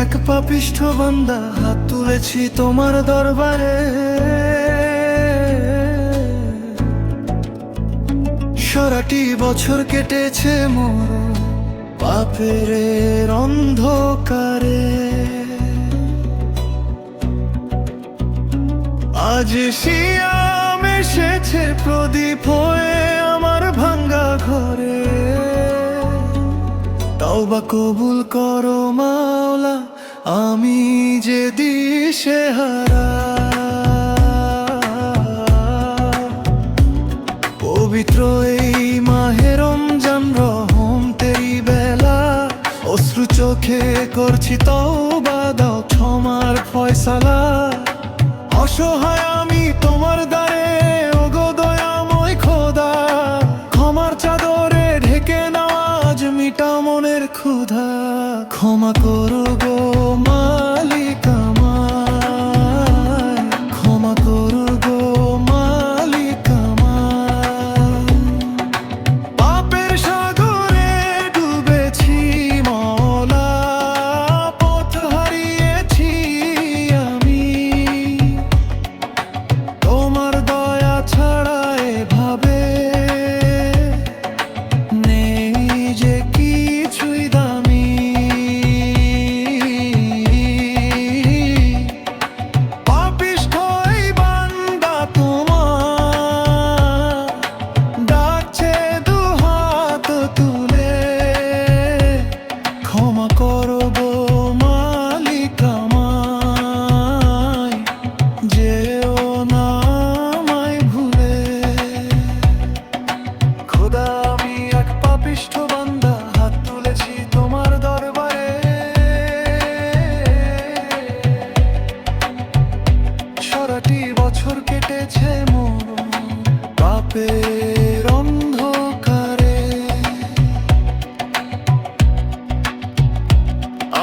এক পাপিষ্ঠ বান্দা, হাত তুলেছি তোমার দরবারে। সারাটি বছর কেটেছে মোর পাপের অন্ধকারে। আজ শিয়াম এসেছে প্রদীপ হয়ে আমার ভাঙ্গা ঘরে। তওবা কবুল করো মাওলা, আমি যে দিশেহারা। পবিত্র এই মাহে রমজান, রহম তেরি বেলা, অশ্রু চোখে করছি তওবা, দাও ক্ষমার ফয়সালা। অসহায় আমি তোমার দ্বারে, ওগো দয়াময় খোদা, ক্ষমার চাদরে ঢেকে নাও আজ মিটা মনের ক্ষুধা। ক্ষমা করো গো মালিক আমায়, ক্ষমা করো গো মালিক আমায়। পাপের সাগরে ডুবেছি মওলা, পথ হারিয়েছি আমি। তোমার দয়া ছাড়া এভাবে নেই যে কিছুই দামি। পাপিষ্ঠ এই বান্দা তোমার, ডাকছে দুহাত তুলে। ক্ষমা করো গো মালিক আমায়, যেও না আমায় ভুলে। খোদা আমি এক পাপিষ্ঠ বান্দা, হাত তুলেছি তোমার দরবারে। সারাটি বছর কেটেছে মোর পাপের অন্ধকারে।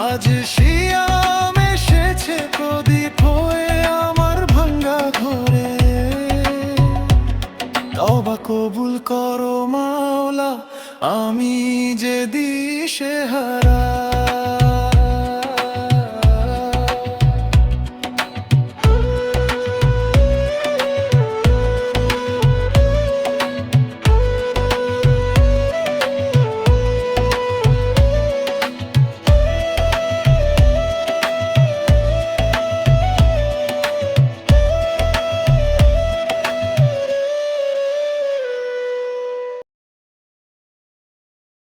আজ শিয়াম এসেছে প্রদীপ হয়ে আমার ভাঙ্গা ঘরে। তওবা কবুল করো মাওলা, আমি যে দিশেহারা।